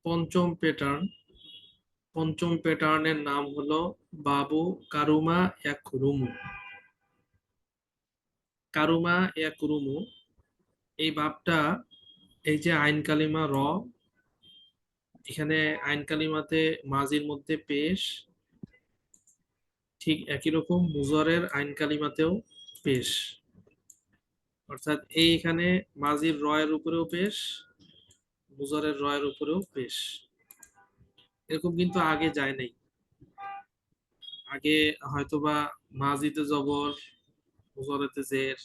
পঞ্চম প্যাটার্ন। পঞ্চম প্যাটার্নের নাম হলো বাবু কারুমা এক রুমু। কারুমা এক রুমু, এই বাবটা, এই যে আইন কালিমা র, এখানে আইন কালিমাতে মাজির মধ্যে পেশ, ঠিক একই রকম মুজারের আইন কালিমাতেও পেশ। অর্থাৎ এইখানে মাজির রয়ের উপরেও পেশ, মুজারের রয়ের উপরেও পেশ। এরকম কিন্তু আগে যায় নাই। আগে হয়তোবা মাজিতে জবর, মুজারেতে জের,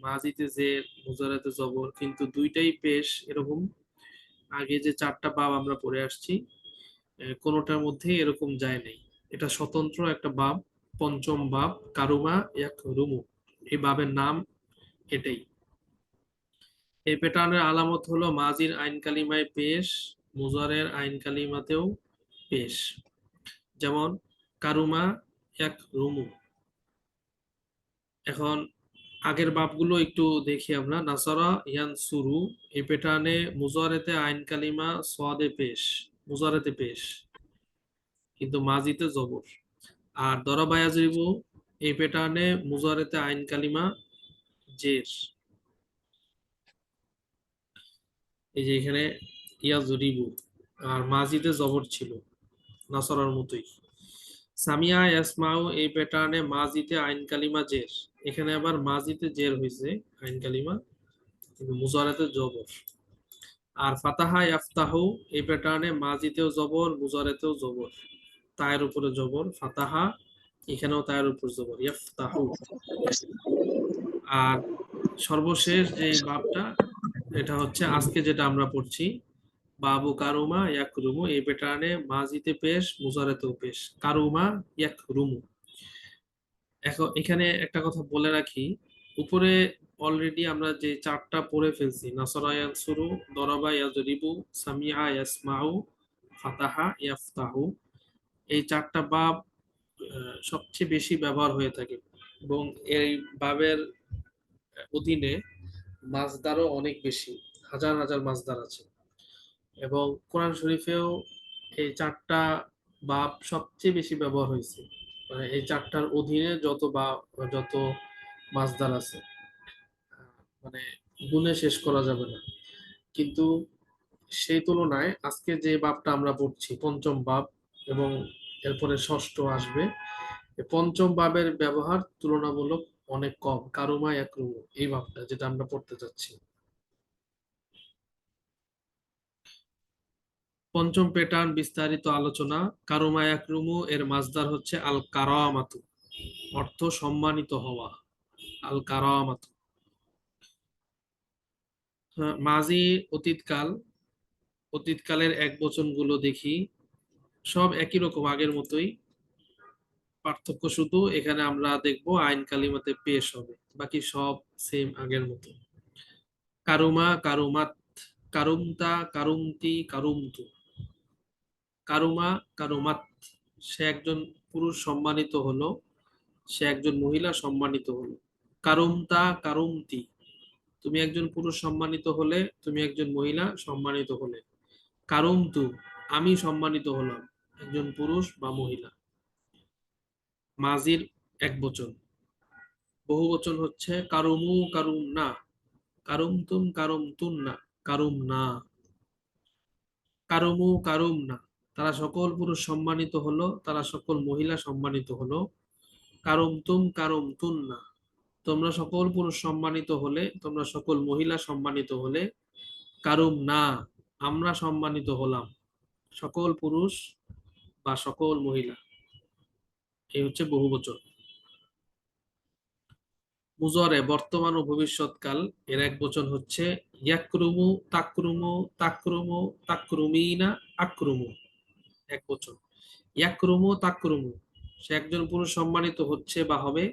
মাজিতে জের, মুজারেতে জবর, কিন্তু দুইটাই পেশ এরকম। আগে যে চারটা বাব আমরা পড়ে আসছি, কোনোটার মধ্যে এরকম যায় নাই। এটা স্বতন্ত্র একটা বাব, পঞ্চম বাব কারুমা এক রুমু। এই বাবের নাম এটাই। এই প্যাটার্নের আলামত হলো মাজির আইন কালিমায় পেশ, মুজারের আইন কালিমাতেও পেশ। যেমন কারুমা এক রুমু। এখন আগের বাবগুলো একটু দেখি আমরা। নাসারা ইয়ান সুরু, এই প্যাটার্নে মুজারেতে আইন কালিমা সদে পেশ, মুজারেতে পেশ, কিন্তু মাজিতে জবর। আর দরাবা ইয়াজরিবু, এই প্যাটার্নে মুজারেতে আইন কালিমা জের। এই যে এখানে ইয়াজরিবু, আর মাজিতে জবর ছিল নাসরার মতোই। সামিয়া ইয়াসমাউ, এই প্যাটার্নে মাজিতে আইন কালিমা জের, এখানে আবার মাজিতে জের হয়েছে আইন কালিমা, কিন্তু মুজারাতে জবর। আর ফাতাহা ইয়াফতাহু, এই প্যাটার্নে মাজিতেও জবর, মুজারাতেও জবর, তায়ের উপরে জবর ফাতাহা, এখানেও তায়ের উপর জবর ইয়াফতাহু। আর সর্বশেষ যে বাবটা, এটা হচ্ছে আজকে যেটা আমরা পড়ছি, বাবু কারুমা ইয়াকরুমু, এই প্যাটার্নে মাজিতে পেশ, মুজারাতেও পেশ, কারুমা ইয়াকরুমু। এখন এখানে একটা কথা বলে রাখি, উপরে অলরেডি আমরা যে চারটা পড়ে ফেলছি, নাসরা ইয়ানসুরু, দরাবা ইয়াজরিবু, সামিআ ইয়াসমাউ, ফাতাহা ইয়াফতাহু, এই চারটা বাব সবচেয়ে বেশি ব্যবহার হয়ে থাকে, এবং এই বাবের অধীনে মাসদারও অনেক বেশি, হাজার হাজার মাসদার আছে। এবং কোরআন শরীফেও এই চারটা বাব সবচেয়ে বেশি ব্যবহার হয়েছে। মানে এই চারটার অধীনে যত মাসদার আছে, মানে গুণে শেষ করা যাবে না। কিন্তু সেই তুলনায় আজকে যে বাবটা আমরা পড়ছি, পঞ্চম বাব, এবং এরপরে ষষ্ঠ আসবে, এই পঞ্চম বাবের ব্যবহার তুলনামূলক অনেক কম। কারুমা ইয়াকরুমু, এই বাবটা যেটা আমরা পড়তে যাচ্ছি। পঞ্চম প্যাটার্ন বিস্তারিত আলোচনা। কারুমা ইয়াকরুমু এর মাসদার হচ্ছে আল কারামাতু, অর্থ সম্মানিত হওয়া। আল কারামাতু। মাজি অতীতকাল, অতীতকালের এক বচন গুলো দেখি, সব একই রকম আগের মতোই। পার্থক্য শুধু এখানে আমরা দেখবো আইন কালিমাতে পেশ হবে, বাকি সব সেম আগের মতো। কারুমা কারুমাত, কারুমতা কারুমতি কারুমতু। কারুমা কারুমাত, সে একজন পুরুষ সম্মানিত হলো, সে একজন মহিলা সম্মানিত হলো। কারুমতা কারুমতি, তুমি একজন পুরুষ সম্মানিত হলে, তুমি একজন মহিলা সম্মানিত হলে। কারুমতু, আমি সম্মানিত হলাম, একজন পুরুষ বা মহিলা। মাজির এক বচন। বহু বচন হচ্ছে কারুমু কারুম না, কারুমতুম কারুমতুন না, কারুম না। কারুমু কারুম না, তারা সকল পুরুষ সম্মানিত হলো, তারা সকল মহিলা সম্মানিত হলো। কারুমতুম কারুমতুন না, তোমরা সকল পুরুষ সম্মানিত হলে, তোমরা সকল মহিলা সম্মানিত হলে। কারুম না, আমরা সম্মানিত হলাম, সকল পুরুষ বা সকল মহিলা। এই হচ্ছে বহুবচন। মুজরে বর্তমান ও ভবিষ্যৎকাল, এর এক বচন হচ্ছে ইয়াকরুমু তাকরুমু তাকরুমু তাকরুমিনা আক্রুমু। এক বচন। ইয়াকরুমু তাকরুমু, সে একজন পুরুষ সম্মানিত হচ্ছে বা হবে,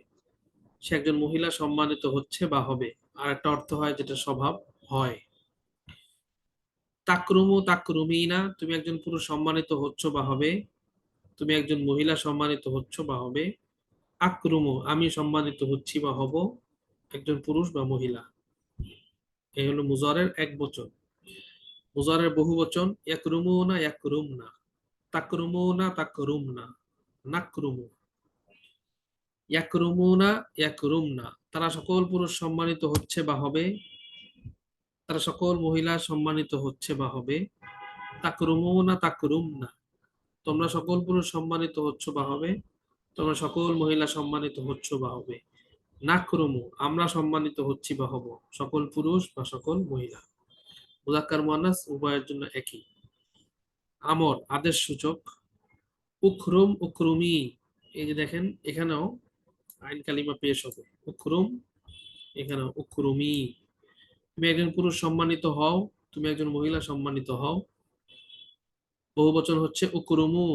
সে একজন মহিলা সম্মানিত হচ্ছে বা হবে। আর একটা অর্থ হয় যেটা স্বভাব হয়। তাকরুমু তাকরুমিনা, তুমি একজন পুরুষ সম্মানিত হচ্ছ বা হবে, তুমি একজন মহিলা সম্মানিত হচ্ছ বা হবে। আক্রুমু, আমি সম্মানিত হচ্ছি বা হব, একজন পুরুষ বা মহিলা। এই হলো মুজারের এক বচন। মুজারের বহুবচন ইয়াকরুমুনা ইয়াকরুমনা, তাকরুমুনা তাকরুমনা, নাকরুমু। ইয়াকরুমুনা ইয়াকরুমনা, তারা সকল পুরুষ সম্মানিত হচ্ছে বা হবে, তারা সকল মহিলা সম্মানিত হচ্ছে বা হবে। তাকরুমুনা তাকরুমনা, তোমরা সকল পুরুষ সম্মানিত হচ্ছ বা হবে, তোমরা সকল মহিলা সম্মানিত হচ্ছ বা হবে। নাকরুমু, আমরা সম্মানিত হচ্ছি বা হব, সকল পুরুষ বা সকল মহিলা। মুযাক্কার মুআন্নাস উভয়ের জন্য একই। আমর আদেশ সূচক। উকরুম উকরুমি, এই যে দেখেন এখানেও আইন কালিমা পেশ হবে। উকরুম, এখানে উকরুমি। তুমি একজন পুরুষ সম্মানিত হও, তুমি একজন মহিলা সম্মানিত হও। বহুবচন হচ্ছে উকরুমু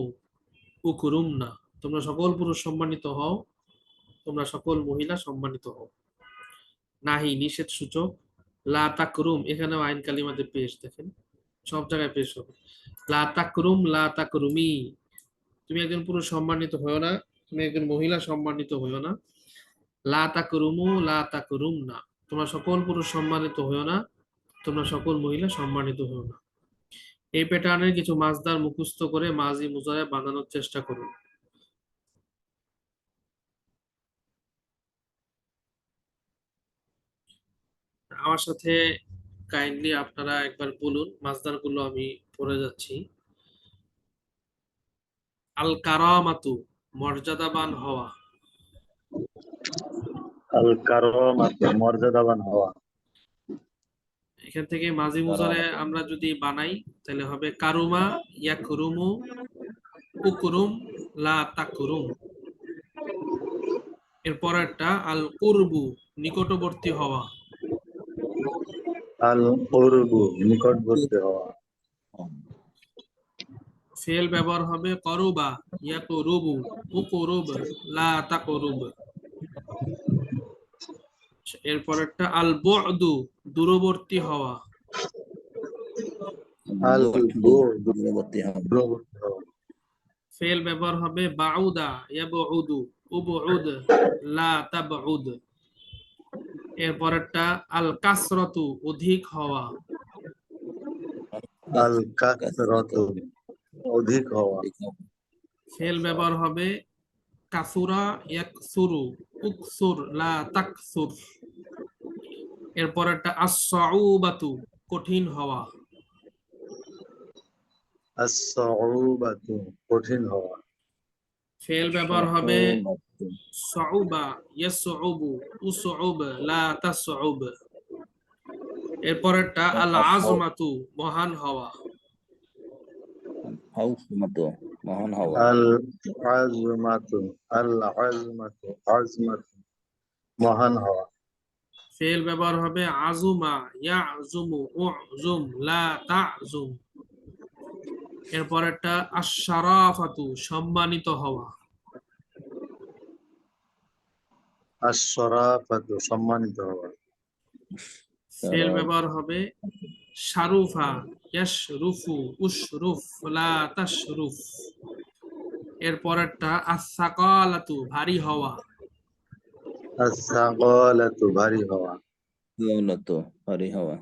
উকরুমনা, তোমরা সকল পুরুষ সম্মানিত হও, তোমরা সকল মহিলা সম্মানিত হও। নাহি নিষেধ সূচক। লা তাকরুম, এখানেও আইন কালিমাতে পেশ, দেখেন সব জায়গায় পেশ হবে। লা তাকরুম লা তাকরুমি, তুমি একজন পুরুষ সম্মানিত হও না, তুমি একজন মহিলা সম্মানিত হও না। লা তাকরুমু লা তাকরুমনা, তোমরা সকল পুরুষ সম্মানিত হও না, তোমরা সকল মহিলা সম্মানিত হও না। এই প্যাটার্নের কিছু মাসদার মুখস্থ করে মাজি মুজারে বানানোর চেষ্টা করুন। আমার সাথে কাইন্ডলি আপনারা একবার বলুন, মাসদার গুলো আমি পড়ে যাচ্ছি। আল কারামাতু, মর্যাদাবান হওয়া। আল কারামাতু, মর্যাদাবান হওয়া। এখান থেকে মাজি মুজারে আমরা যদি বানাই তাহলে হবে কারুমা ইয়াকরুমু উকরুম লা তাকরুম। এরপরেরটা আল কুরবু, নিকটবর্তী হওয়া। আল কুরবু, নিকটবর্তী হওয়া। ফেল ব্যবহার হবে করুবা ইয়াকুরুবু উকুরুব লা তাকুরুব। এরপরেরটা আল বুদু, দূরবর্তী হওয়া। আল বুদু, দূরবর্তী হওয়া। ফেল ব্যবহার হবে বাউদা ইয়াবউদু উবউদ লা তাবউদ। এরপরেরটা আল কাসরাতু, অধিক হওয়া। আল কাসরাতু, অধিক হওয়া। ফেল ব্যবহার হবে কাসুরা ইয়াকসুরু উকসুর লা তাকসুর। এরপরেরটা আস-সাউবাতু, কঠিন হওয়া। আস-সাউবাতু, কঠিন হওয়া। ফেল ব্যবহার হবে সাউবা ইয়াসউবু উসউব লা তাসউব। এরপরেরটা আল আযমাতু, মহান হওয়া। মহান হওয়া। আল আযমাতু, আল আযমাতু, আযমাতু, মহান হওয়া। ফেল ব্যবহার হবে আযুমা ইয়াযুমু উযুম লা তাযুম। এরপরেরটা আশ-শারাফাতু, সম্মানিত হওয়া। আশ-শারাফাতু, সম্মানিত হওয়া। ফেল ব্যবহার হবে শারুফা ইয়াশরুফু উশরুফ লা তাশরুফ। এরপরেরটা আস-সাকালাতু, ভারী হওয়া। আস-সাকালাতু, ভারী হওয়া। ভারী হওয়া।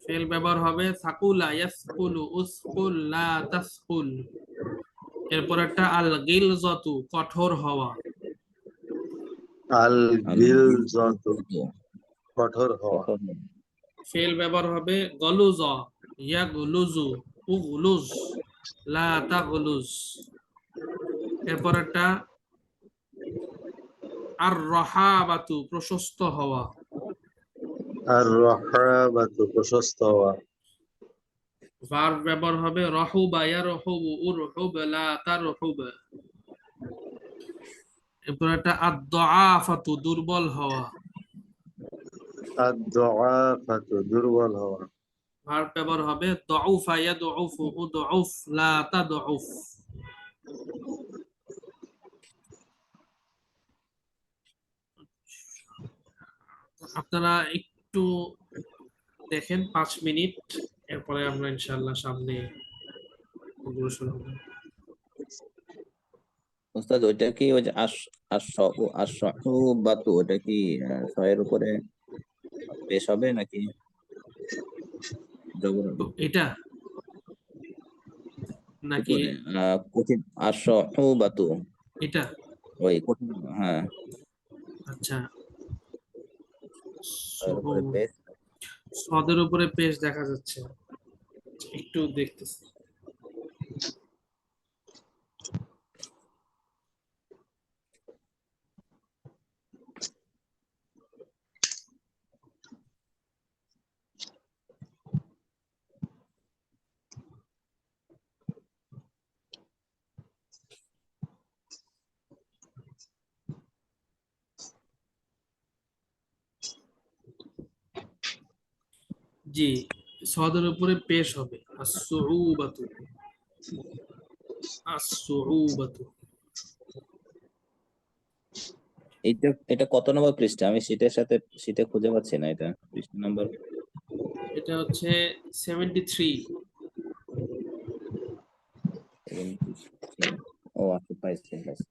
ফেল ব্যবহার হবে সাকুলা ইয়াসকুলু উসকুল লা তাসকুল। এরপরেরটা আল গিলজাতু, কঠোর হওয়া। আল গিলজাতু, কঠোর হওয়া। ফেল ব্যবহার হবে গলুজা ইয়াগলুজু উগলুজ লা তাগলুজ। এরপরেরটা আর রহাবাতু, প্রশস্ত হওয়া। আর রহাবাতু, প্রশস্ত হওয়া। ভার্ব ব্যবহার হবে রহুবা ইয়ারহুবু উরহুব লা তারহুব। এরপরেরটা আদ-দুআফাতু, দুর্বল হওয়া। আদ-দুআফাতু, দুর্বল হওয়া। ভার্ব ব্যবহার হবে দুউফা ইয়াদউফু উদউফ লা তাদউফ। আপনারা একটু দেখেন 5 মিনিট, এরপরে আমরা ইনশাআল্লাহ সামনে অগ্রসর হব। ওস্তাদ, ওইটা কি ওই যে আশ-শাউবাতু, ওটা কি শয়ের উপরে পেশ হবে নাকি জবর তো হবে এটা নাকি উপরে কঠিন আর সহুবাতু এটা? ওই কঠিন হ্যাঁ আচ্ছা, তার উপরে পেশ সদের উপরে পেশ দেখা যাচ্ছে, একটু দেখতেছি। জি, সদের উপরে পেশ হবে as-su'ubatu, as-su'ubatu। এটা এটা কত নম্বর পৃষ্ঠা আমি সেটা খুঁজে পাচ্ছি না এটা পৃষ্ঠা নাম্বার এটা হচ্ছে 73। ও আচ্ছা পাইছি পাইছি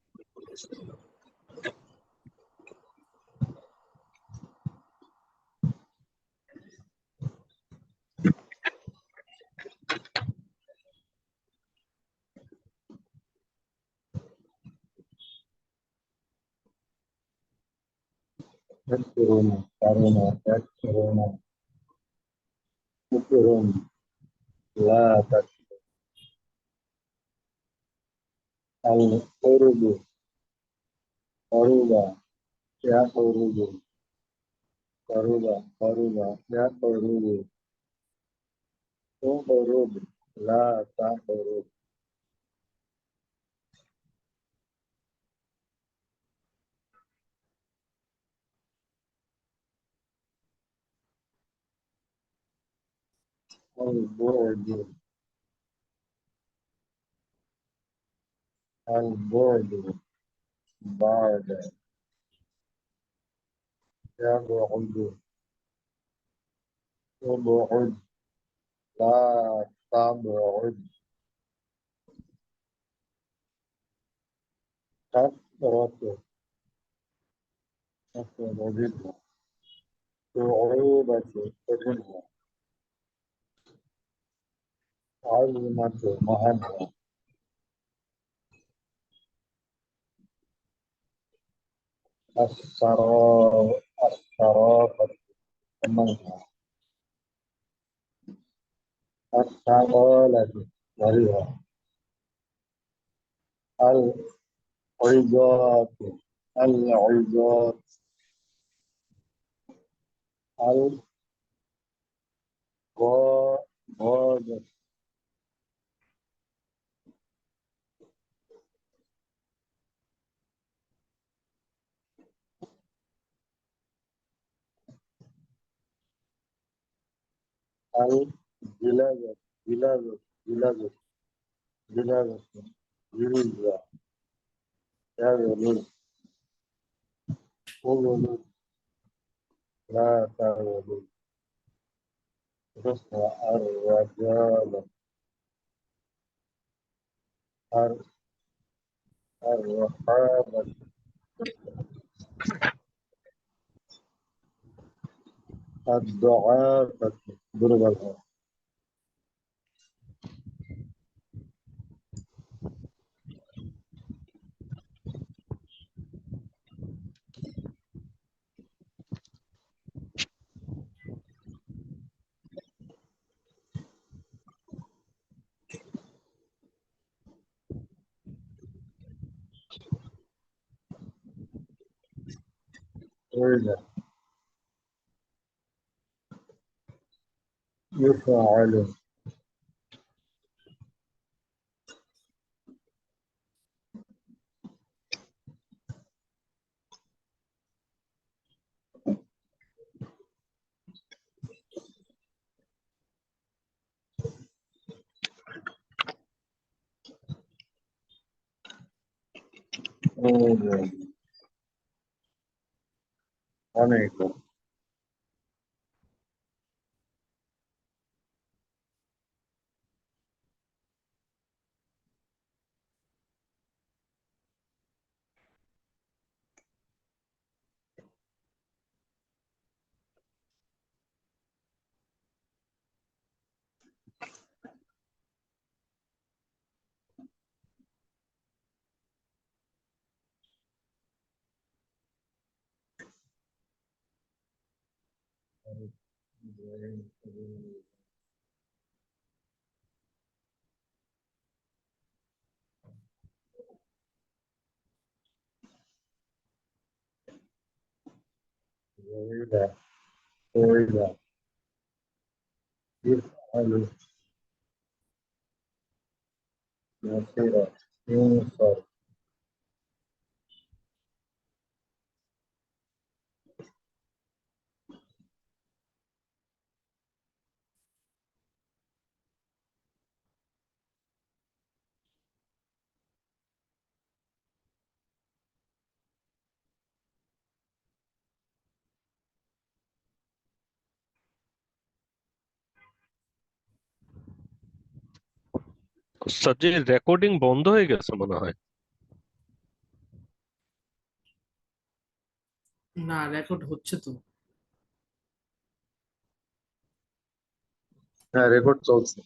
يكفرون يكفرون يكفرون كفر لا تكفر القرب قرب يقرب قرب قرب يقرب تقرب لا تقرب البعد البعد بعد يبعد تبعد لا تبعد كثرة كثرة جدا صعوبة كثرة عظمة مهمة الشرافة منها الثقالة ولها العظات العظات الغادة الجلازة جلازة جلازة جلازة جلزة يغلل أغلل لا تغلل رفع الرجال الرحابة الضعافة ضرب الها وإذا يفعل অনেক جميلة طويلة يفعل يصير ينصر সাজ্জের রেকর্ডিং বন্ধ হয়ে গেছে মনে হয়। না, রেকর্ড হচ্ছে তো। হ্যাঁ রেকর্ড চলছে।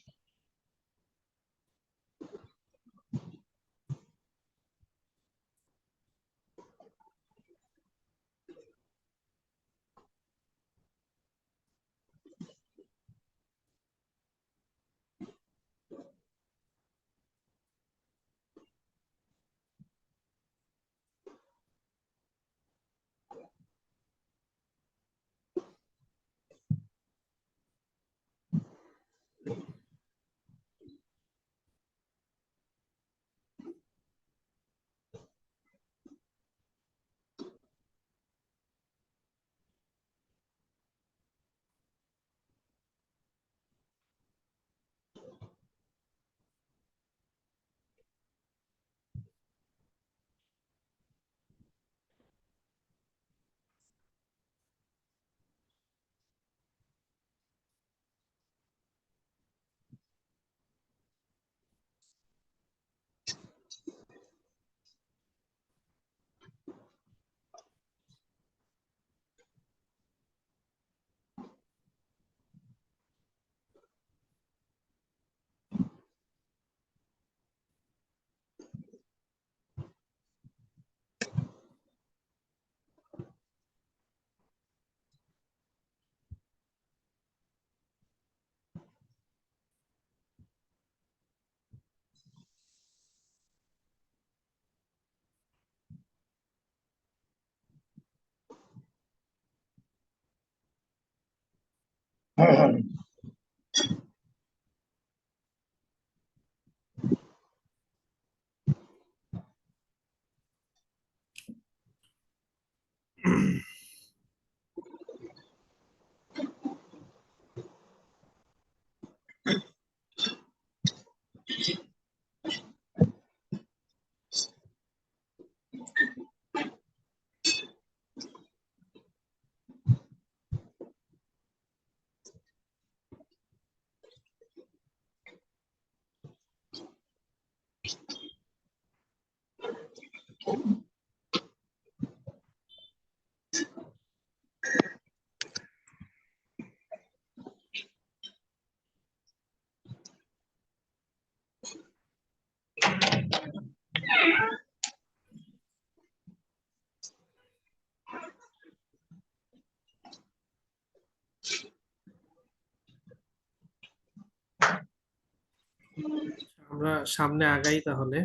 আমরা সামনে আগাই তাহলে।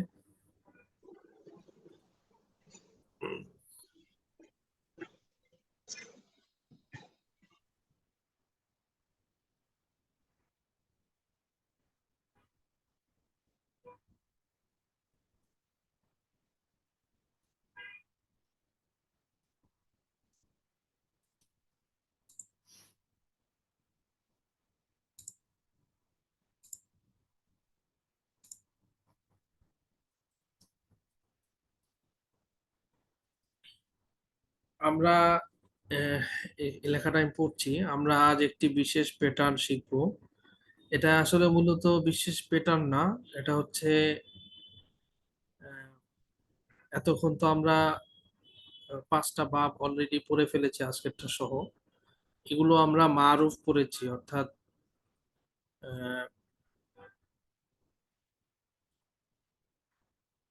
আমরা এই লেখাটা আমি পড়ছি। আমরা আজ একটি বিশেষ প্যাটার্ন শিখব। এটা আসলে মূলত বিশেষ প্যাটার্ন না, এটা হচ্ছে আহ, এতক্ষণ তো আমরা 5টা বাব অলরেডি পড়ে ফেলেছি আজকেরটা সহ। এগুলো আমরা মারুফ পড়েছি, অর্থাৎ আহ,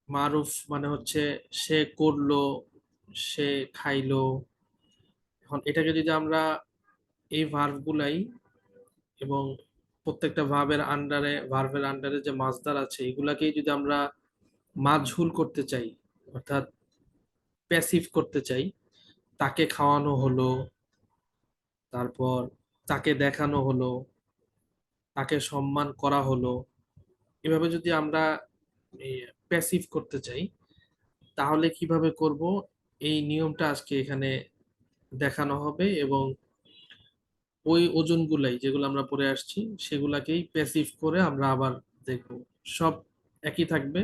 মারুফ মানে হচ্ছে সে করলো, সে খাইলো। এখন এটাকে যদি আমরা এই ভার্বগুলাই এবং প্রত্যেকটা ভার্বের আন্ডারে যে মাসদার আছে এগুলাকেই যদি আমরা মাজহুল করতে চাই, অর্থাৎ প্যাসিভ করতে চাই, তাকে খাওয়ানো হলো, তারপর তাকে দেখানো হলো, তাকে সম্মান করা হলো, এভাবে যদি আমরা প্যাসিভ করতে চাই তাহলে কিভাবে করব, এই নিয়মটা আজকে এখানে দেখানো হবে এবং ওই ওজনগুলাই যেগুলো আমরা পড়ে আসছি সেগুলাকেই প্যাসিভ করে আমরা আবার দেখব। সব একই থাকবে,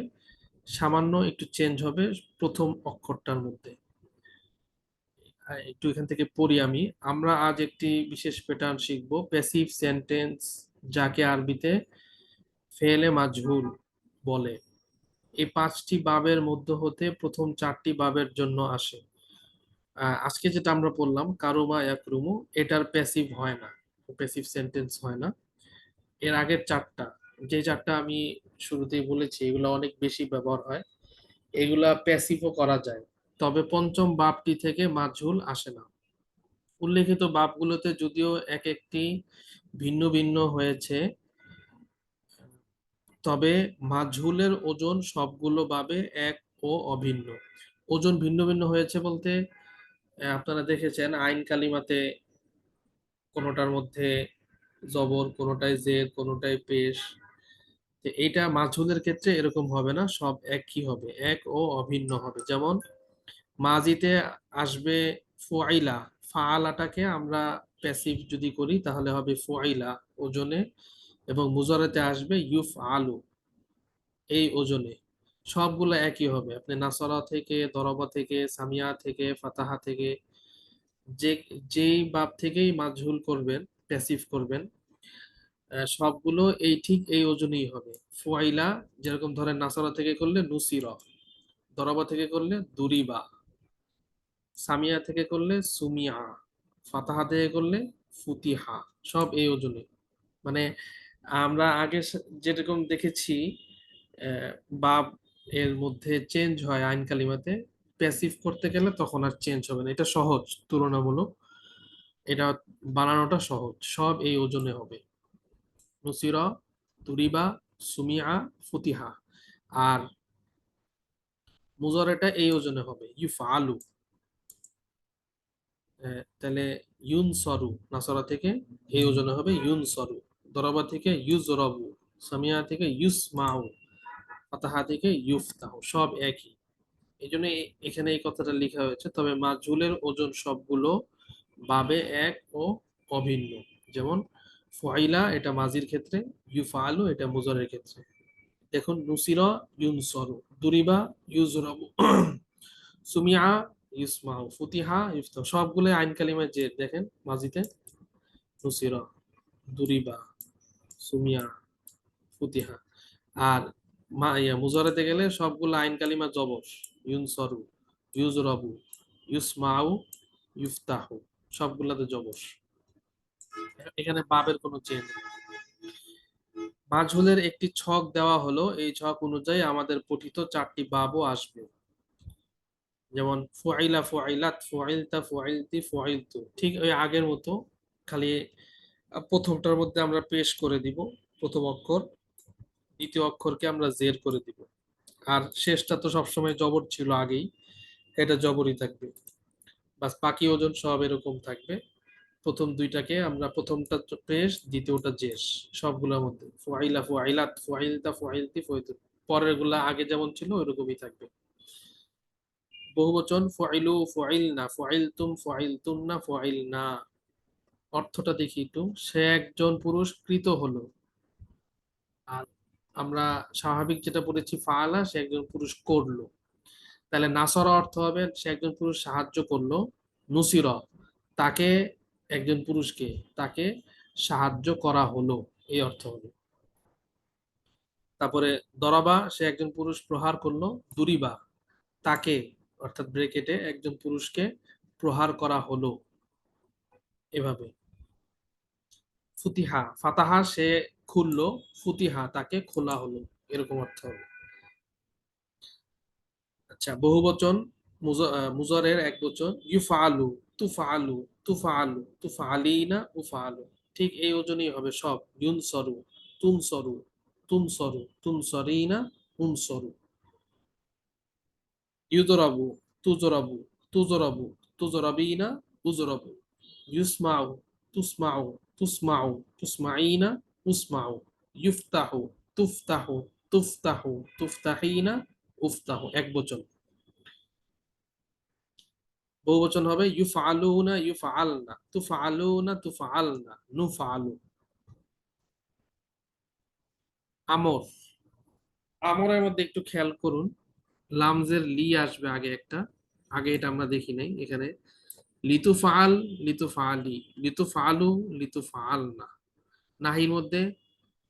সামান্য একটু চেঞ্জ হবে প্রথম অক্ষরটার মধ্যে। একটু এখান থেকে পড়ি আমি। আমরা আজ একটি বিশেষ প্যাটার্ন শিখব, প্যাসিভ সেন্টেন্স, যাকে আরবিতে ফেলে মাজহুল বলে। এই 5টি বাবের মধ্য হতে প্রথম 4টি বাবের জন্য আসে। আজকে যেটা আমরা পড়লাম কারুমা ইয়াকরুমু, এটার প্যাসিভ হয় না, প্যাসিভ সেন্টেন্স হয় না। এর আগের 4টা, যে 4টা আমি শুরুতেই বলেছি, এগুলো অনেক বেশি ব্যবহার হয়, এগুলা প্যাসিভও করা যায়, তবে পঞ্চম বাবটি থেকে মাজহুল আসে না। উল্লেখিত বাবগুলোতে যদিও এক একটি ভিন্ন ভিন্ন হয়েছে, তবে মাজহুলের ওজন সবগুলো বাবে এক ও অভিন্ন। ওজন ভিন্ন ভিন্ন হয়েছে বলতে আপনারা দেখেছেন আইন কালিমাতে কোনোটার মধ্যে জবর, কোনোটায় জের, কোনোটায় পেশ। তো এইটা মাজহুলের ক্ষেত্রে এরকম হবে না, সব একই হবে, এক ও অভিন্ন হবে। যেমন মাজিতে আসবে ফুআইলা, ফাআলাটাকে আমরা প্যাসিভ যদি করি তাহলে হবে ফুআইলা ওজনে, এবং মুজারেতে আসবে ইউফ আলু এই ওজনে। সবগুলো একই হবে, আপনি নাসরা থেকে, দরবা থেকে, সামিয়া থেকে, ফাতাহা থেকে, যে যেই বাব থেকেই মাজহুল করবেন, প্যাসিভ করবেন, সবগুলো ঠিক এই ওজনেই হবে। ফুআইলা যেরকম ধরেন নাসরা থেকে করলে নুসিরা, দরবা থেকে করলে দুরিবা, সামিয়া থেকে করলে সুমিয়া, ফাতাহা থেকে করলে ফুতিহা, সব এই ওজনে। মানে আমরা আগে যেরকম দেখেছি আহ, বাব এর মধ্যে চেঞ্জ হয় আইন কালিমাতে, প্যাসিভ করতে গেলে তখন আর চেঞ্জ হবে না। এটা সহজ তুলনামূলক, এটা বানানোটা সহজ, সব এই ওজনে হবে। নুসিরা, তুরিবা, সুমিয়া, ফুতিহা। আর মুজারেটা এই ওজনে হবে ইউফআলু। তাহলে ইউনসরু, নাসরা থেকে এই ওজনে হবে ইউনসরু, দরাবা থেকে ইউজরাবু, সামিয়া থেকে ইউসমাউ, ফাতাহা থেকে ইউফতাহু, সব একই। এই জন্য এখানে এই কথাটা লেখা হয়েছে, তবে মাজহুলের ওজন সবগুলো বাবে এক ও অভিন্ন। যেমন ফুআইলা এটা মাজির ক্ষেত্রে, ইউফআলু এটা মুজারের ক্ষেত্রে। দেখুন নুসিরা ইউনসরু, দুরিবা ইউজরাবু, সুমিয়া ইউসমাউ, ফুতিহা ইফতাহু, সবগুলো আইন কালিমায় যে দেখেন মাজিতে, নুসিরা, দুরিবা, সুমিয়া, ফুতিহা। আর মুজারাতে গেলে সবগুলো আইন কালিমা জবর, ইউনসরু, ইউজরাবু, ইউসমাউ, ইফতাহু, সবগুলাতে জবর। এখানে বাবের কোনো চেঞ্জ নেই। মাজহুলের একটি ছক দেওয়া হলো, এই ছক অনুযায়ী আমাদের পঠিত 4টি বাবও আসবে। যেমন ফুআইলা, ফুআইলাত, ফুআইলতা, ফুআইলতি, ফুআইলতু, ঠিক ওই আগের মতো, খালি প্রথমটার মধ্যে আমরা পেশ করে দিব প্রথম অক্ষর, দ্বিতীয় অক্ষরকে আমরা জের করে দিব। আর শেষটা তো সবসময় জবর ছিল আগেই, এটা জবরই থাকবে। বাস বাকি ওজন সব এরকম থাকবে। প্রথম দুইটাকে আমরা, প্রথমটা পেশ, দ্বিতীয়টা জের, সবগুলোর মধ্যে ফুআইলা, ফুআইলাত, ফুআইলতা, ফুআইলতি, ফুআইলতু, পরের গুলা আগে যেমন ছিল ওইরকমই থাকবে। বহুবচন ফুআইলু, ফুআইলনা, ফুআইলতুম, ফুআইলতুন্না, ফুআইলনা। অর্থটা দেখি একটু, সে একজন পুরুষ কৃত হলো। আর আমরা স্বাভাবিক যেটা পড়েছি ফাআলা, সে একজন পুরুষ করলো। তাহলে নাসরা অর্থ হবে সে একজন পুরুষ সাহায্য করলো, নুসিরা তাকে, একজন পুরুষকে তাকে সাহায্য করা হলো, এই অর্থ হলো। তারপরে দরাবা সে একজন পুরুষ প্রহার করলো, দুরিবা তাকে, অর্থাৎ ব্রেকেটে একজন পুরুষকে প্রহার করা হলো, এভাবে। ফুতিহা, ফাতাহা সে খুললো, ফুতিহা তাকে খোলা হলো, এরকম অর্থ হবে। আচ্ছা, বহুবচন মুজারের এক বচন ইউফআলু, তুফআলু, তুফালু, তুফালিনা, উফালু। ঠিক এই ওজনই হবে সব। ইউনসরু, তুনসরু, তুনসরু, তুনসরিনা, উনসরু। ইউদরাবু, তুজরাবু, তুজরাবু, তুজরাবিনা, উজরাবু। ইউসমাউ, তুসমাউ, তুসমাউ, তুসমাইনা, উসমাউ। ইউফতাহু, তুফতাহু, তুফতাহু, তুফতাহিনা, উফতাহু। এক বচন। বহুবচন হবে ইউফআলুনা, ইউফআলনা, তুফআলুনা, তুফআলনা, নুফআলু। আমর, আমরের মধ্যে একটু খেয়াল করুন, লামজের লি আসবে আগে একটা, আগে এটা আমরা দেখি নাই এখানে। লিতুফআল, লিতুফআলি, লিতুফআলু, লিতুফআলনা। নাহির মধ্যে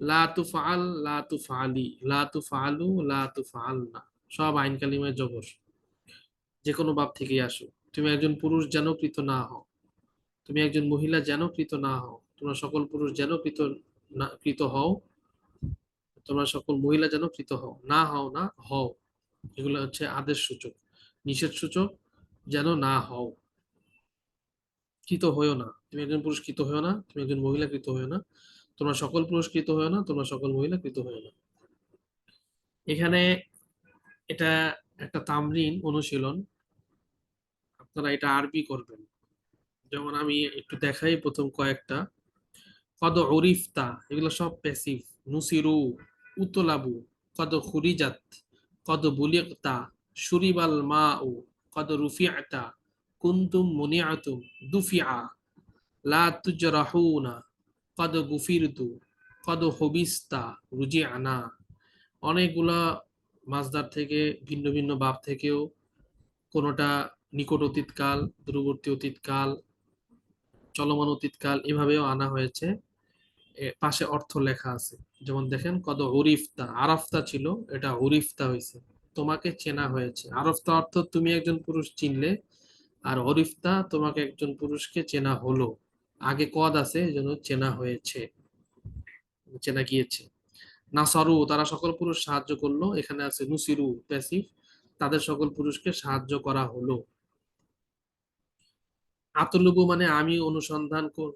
লা তুফআল, লা তুফআলি, লা তুফআলু, লা তুফআলনা। সব আইন কালিমায় জবর, যে কোনো বাব থেকেই আসো। তুমি একজন পুরুষ যেন কৃত না হও, তুমি একজন মহিলা যেন কৃত না হও, তোমরা সকল পুরুষ যেন কৃত হও, তোমরা সকল মহিলা যেন কৃত হও, না হও না হও। এগুলো হচ্ছে আদেশ সূচক, নিষেধ সূচক, যেন না হও। কৃত হয়েও না, তুমি একজন পুরুষ কৃত হয়েও না, তুমি একজন মহিলা কৃত হয়েও না, তোমরা সকল পুরুষ কৃত হয়েও না, তোমরা সকল মহিলা কৃত হয়েও না। এখানে এটা একটা তামরিন, অনুশীলন, আপনারা এটা আরবি করবেন। যেমন আমি একটু দেখাই প্রথম কয়েকটা। কদ উরিফতা, এগুলো সব প্যাসিভ। নুসিরু, উতলাবু, কদ খুরিজাত, কদ বুলিগতা, শুরিবাল মাউ, কদ রুফিআতা, কুনতুম মুনিআতুম, দুফিআ, লা তুজরাহুনা, কদ গুফিরতু, কদ হুবিস্তা, রুজিআনা। অনেকগুলা মাসদার থেকে, ভিন্ন ভিন্ন বাব থেকেও, কোনোটা নিকট অতীতকাল, দূরবর্তী অতীতকাল, চলমান অতীতকাল, এভাবেও আনা হয়েছে। পাশে অর্থ লেখা আছে। যেমন দেখেন, কদ হরিফতা, আরাফতা ছিল, এটা হরিফতা হয়েছে, তোমাকে চেনা হয়েছে। আরফতা অর্থ তুমি একজন পুরুষ চিনলে, আর হরিফতা তোমাকে একজন পুরুষকে চেনা হলো। আগে কদ আছে, এই জন্য চেনা হয়েছে, চেনা গিয়েছে। নাসারু, তারা সকল পুরুষ সাহায্য করলো, এখানে আছে নুসিরু প্যাসিভ, তাদের সকল পুরুষকে সাহায্য করা হলো। আতলুবু মানে আমি অনুসন্ধান